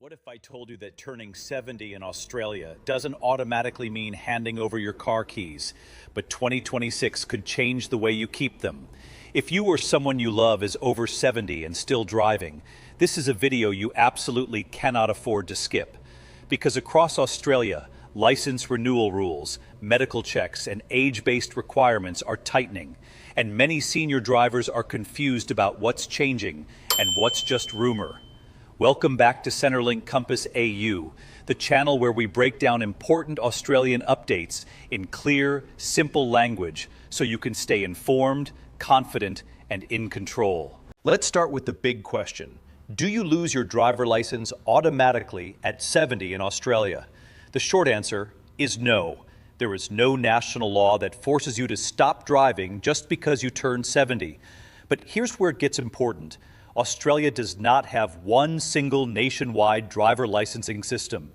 What if I told you that turning 70 in Australia doesn't automatically mean handing over your car keys, but 2026 could change the way you keep them? If you or someone you love is over 70 and still driving, this is a video you absolutely cannot afford to skip. Because across Australia, license renewal rules, medical checks, and age-based requirements are tightening, and many senior drivers are confused about what's changing and what's just rumor. Welcome back to Centrelink Compass AU, the channel where we break down important Australian updates in clear, simple language so you can stay informed, confident, and in control. Let's start with the big question. Do you lose your driver license automatically at 70 in Australia? The short answer is no. There is no national law that forces you to stop driving just because you turn 70. But here's where it gets important. Australia does not have one single nationwide driver licensing system.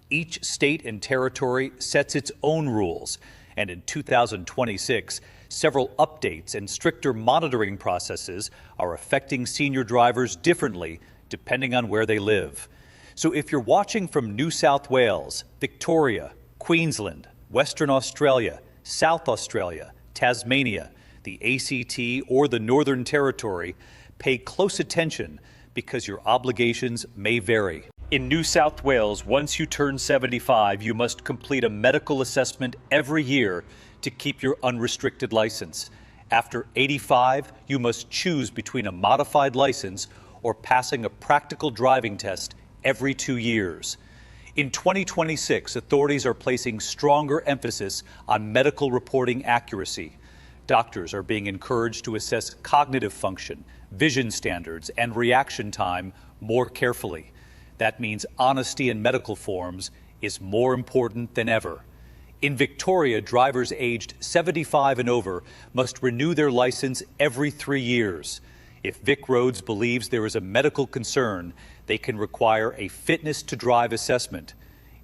Each state and territory sets its own rules, and in 2026, several updates and stricter monitoring processes are affecting senior drivers differently depending on where they live. So if you're watching from New South Wales, Victoria, Queensland, Western Australia, South Australia, Tasmania, the ACT, or the Northern Territory, pay close attention because your obligations may vary. In New South Wales, once you turn 75, you must complete a medical assessment every year to keep your unrestricted license. After 85, you must choose between a modified license or passing a practical driving test every 2 years. In 2026, authorities are placing stronger emphasis on medical reporting accuracy. Doctors are being encouraged to assess cognitive function, vision standards, and reaction time more carefully. That means honesty in medical forms is more important than ever. In Victoria, drivers aged 75 and over must renew their license every 3 years. If Vic Roads believes there is a medical concern, they can require a fitness to drive assessment.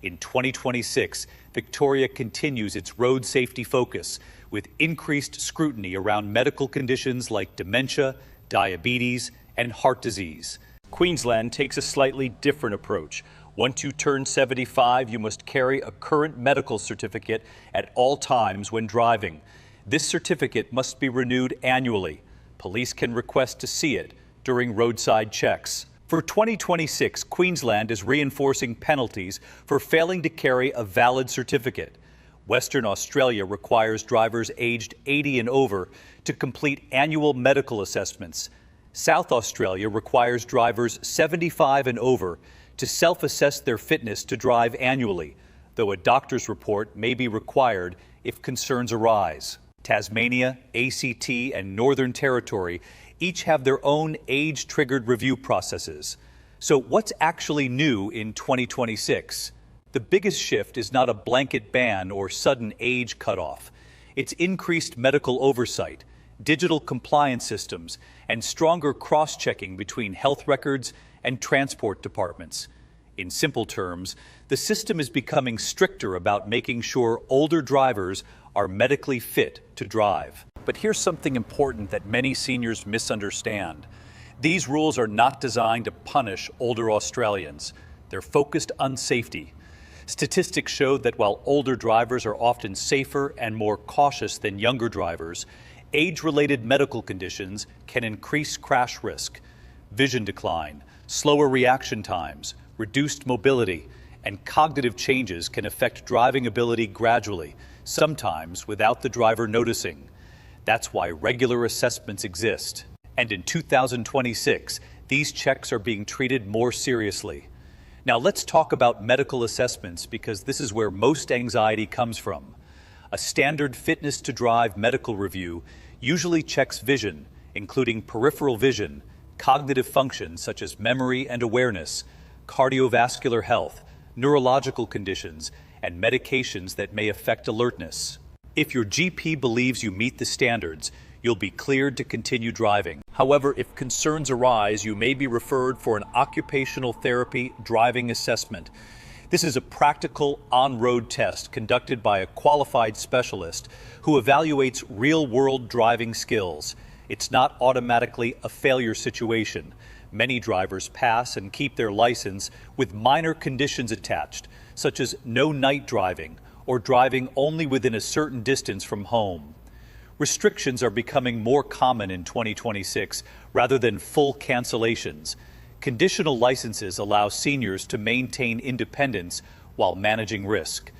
In 2026, Victoria continues its road safety focus with increased scrutiny around medical conditions like dementia, diabetes, and heart disease. Queensland takes a slightly different approach. Once you turn 75, you must carry a current medical certificate at all times when driving. This certificate must be renewed annually. Police can request to see it during roadside checks. For 2026, Queensland is reinforcing penalties for failing to carry a valid certificate. Western Australia requires drivers aged 80 and over to complete annual medical assessments. South Australia requires drivers 75 and over to self-assess their fitness to drive annually, though a doctor's report may be required if concerns arise. Tasmania, ACT, and Northern Territory each have their own age-triggered review processes. So what's actually new in 2026? The biggest shift is not a blanket ban or sudden age cutoff. It's increased medical oversight, digital compliance systems, and stronger cross-checking between health records and transport departments. In simple terms, the system is becoming stricter about making sure older drivers are medically fit to drive. But here's something important that many seniors misunderstand. These rules are not designed to punish older Australians. They're focused on safety. Statistics show that while older drivers are often safer and more cautious than younger drivers, age-related medical conditions can increase crash risk. Vision decline, slower reaction times, reduced mobility, and cognitive changes can affect driving ability gradually, sometimes without the driver noticing. That's why regular assessments exist. And in 2026, these checks are being treated more seriously. Now let's talk about medical assessments because this is where most anxiety comes from. A standard fitness to drive medical review usually checks vision, including peripheral vision, cognitive functions such as memory and awareness, cardiovascular health, neurological conditions, and medications that may affect alertness. If your GP believes you meet the standards, you'll be cleared to continue driving. However, if concerns arise, you may be referred for an occupational therapy driving assessment. This is a practical on-road test conducted by a qualified specialist who evaluates real-world driving skills. It's not automatically a failure situation. Many drivers pass and keep their license with minor conditions attached, such as no night driving or driving only within a certain distance from home. Restrictions are becoming more common in 2026 rather than full cancellations. Conditional licenses allow seniors to maintain independence while managing risk.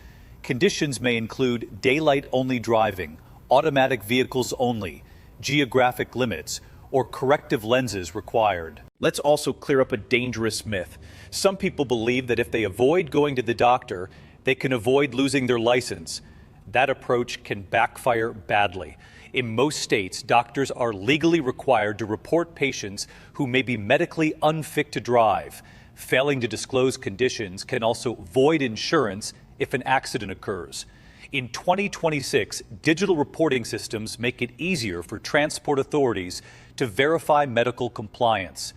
Conditions may include daylight-only driving, automatic vehicles only, geographic limits, or corrective lenses required. Let's also clear up a dangerous myth. Some people believe that if they avoid going to the doctor, they can avoid losing their license. That approach can backfire badly. In most states, doctors are legally required to report patients who may be medically unfit to drive. Failing to disclose conditions can also void insurance if an accident occurs. In 2026, digital reporting systems make it easier for transport authorities to verify medical compliance.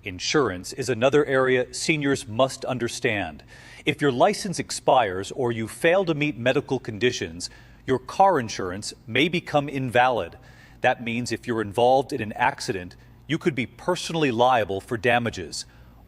Insurance is another area seniors must understand. If your license expires or you fail to meet medical conditions, your car insurance may become invalid. That means if you're involved in an accident, you could be personally liable for damages.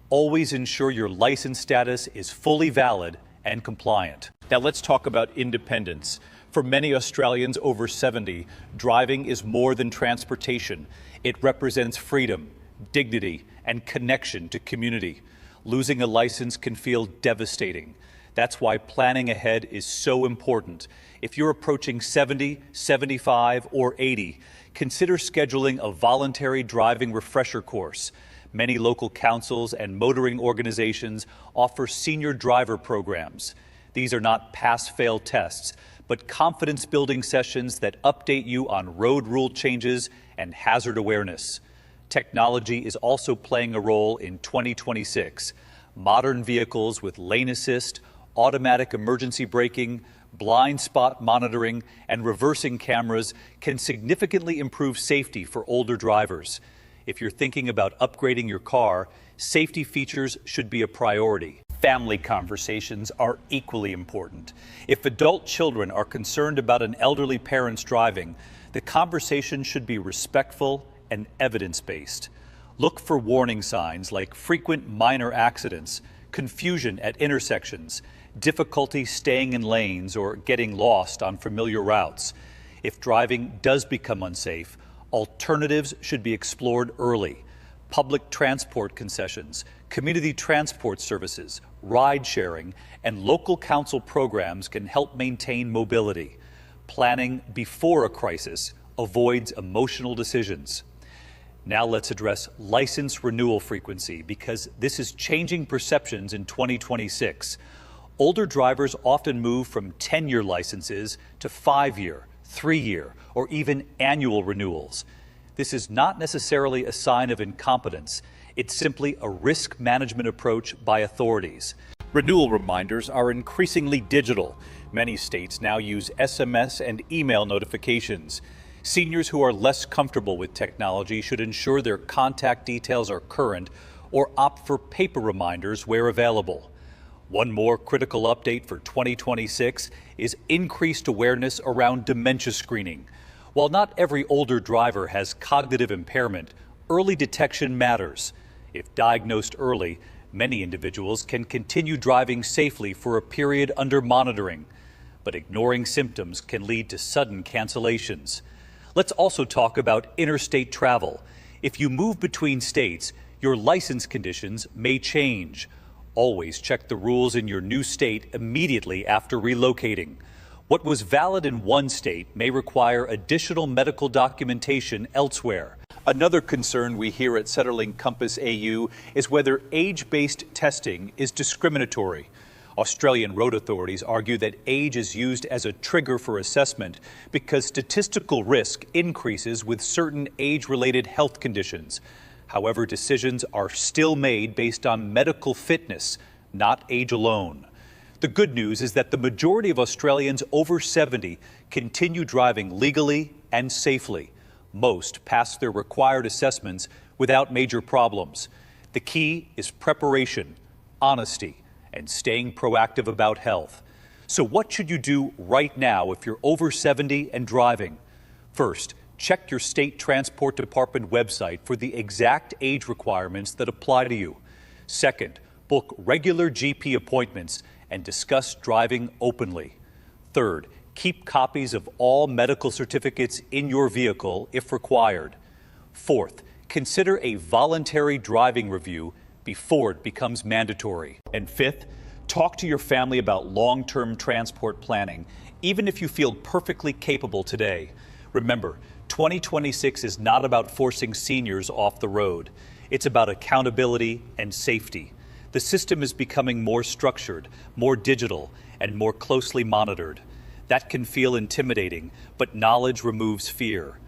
Always ensure your license status is fully valid and compliant. Now let's talk about independence. For many Australians over 70, driving is more than transportation. It represents freedom, dignity, and connection to community. Losing a license can feel devastating. That's why planning ahead is so important. If you're approaching 70, 75, or 80, consider scheduling a voluntary driving refresher course. Many local councils and motoring organizations offer senior driver programs. These are not pass-fail tests, but confidence-building sessions that update you on road rule changes and hazard awareness. Technology is also playing a role in 2026. Modern vehicles with lane assist, automatic emergency braking, blind spot monitoring, and reversing cameras can significantly improve safety for older drivers. If you're thinking about upgrading your car, safety features should be a priority. Family conversations are equally important. If adult children are concerned about an elderly parent's driving, the conversation should be respectful and evidence-based. Look for warning signs like frequent minor accidents, confusion at intersections, difficulty staying in lanes, or getting lost on familiar routes. If driving does become unsafe, alternatives should be explored early. Public transport concessions, community transport services, ride sharing, and local council programs can help maintain mobility. Planning before a crisis avoids emotional decisions. Now let's address license renewal frequency, because this is changing perceptions in 2026. Older drivers often move from 10-year licenses to 5-year, 3-year, or even annual renewals. This is not necessarily a sign of incompetence. It's simply a risk management approach by authorities. Renewal reminders are increasingly digital. Many states now use SMS and email notifications. Seniors who are less comfortable with technology should ensure their contact details are current or opt for paper reminders where available. One more critical update for 2026 is increased awareness around dementia screening. While not every older driver has cognitive impairment, early detection matters. If diagnosed early, many individuals can continue driving safely for a period under monitoring. But ignoring symptoms can lead to sudden cancellations. Let's also talk about interstate travel. If you move between states, your license conditions may change. Always check the rules in your new state immediately after relocating. What was valid in one state may require additional medical documentation elsewhere. Another concern we hear at Centrelink Compass AU is whether age-based testing is discriminatory. Australian road authorities argue that age is used as a trigger for assessment because statistical risk increases with certain age-related health conditions. However, decisions are still made based on medical fitness, not age alone. The good news is that the majority of Australians over 70 continue driving legally and safely. Most pass their required assessments without major problems. The key is preparation, honesty, and staying proactive about health. So what should you do right now if you're over 70 and driving? First, Check your state transport department website for the exact age requirements that apply to you. Second, book regular GP appointments and discuss driving openly. Third, keep copies of all medical certificates in your vehicle if required. Fourth, consider a voluntary driving review before it becomes mandatory. And fifth, talk to your family about long-term transport planning, even if you feel perfectly capable today. Remember, 2026 is not about forcing seniors off the road. It's about accountability and safety. The system is becoming more structured, more digital, and more closely monitored. That can feel intimidating, but knowledge removes fear.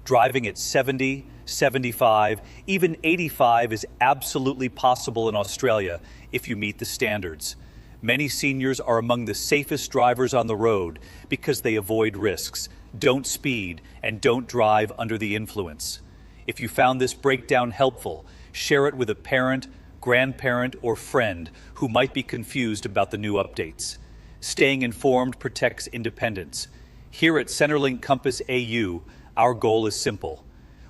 Driving at 70, 75, even 85 is absolutely possible in Australia if you meet the standards. Many seniors are among the safest drivers on the road because they avoid risks, don't speed, and don't drive under the influence. If you found this breakdown helpful, share it with a parent, grandparent, or friend who might be confused about the new updates. Staying informed protects independence. Here at Centrelink Compass AU, our goal is simple.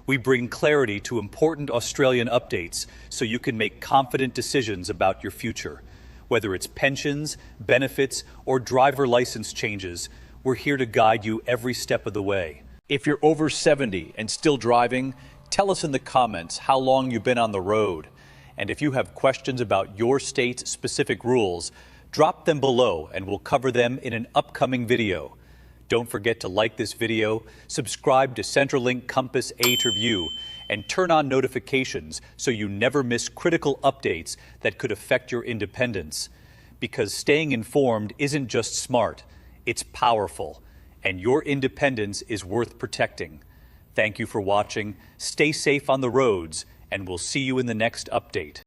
We bring clarity to important Australian updates so you can make confident decisions about your future. Whether it's pensions, benefits, or driver license changes, we're here to guide you every step of the way. If you're over 70 and still driving, tell us in the comments how long you've been on the road. And if you have questions about your state's specific rules, drop them below and we'll cover them in an upcoming video. Don't forget to like this video, subscribe to Centrelink Compass AU Review, and turn on notifications so you never miss critical updates that could affect your independence. Because staying informed isn't just smart, it's powerful, and your independence is worth protecting. Thank you for watching, stay safe on the roads, and we'll see you in the next update.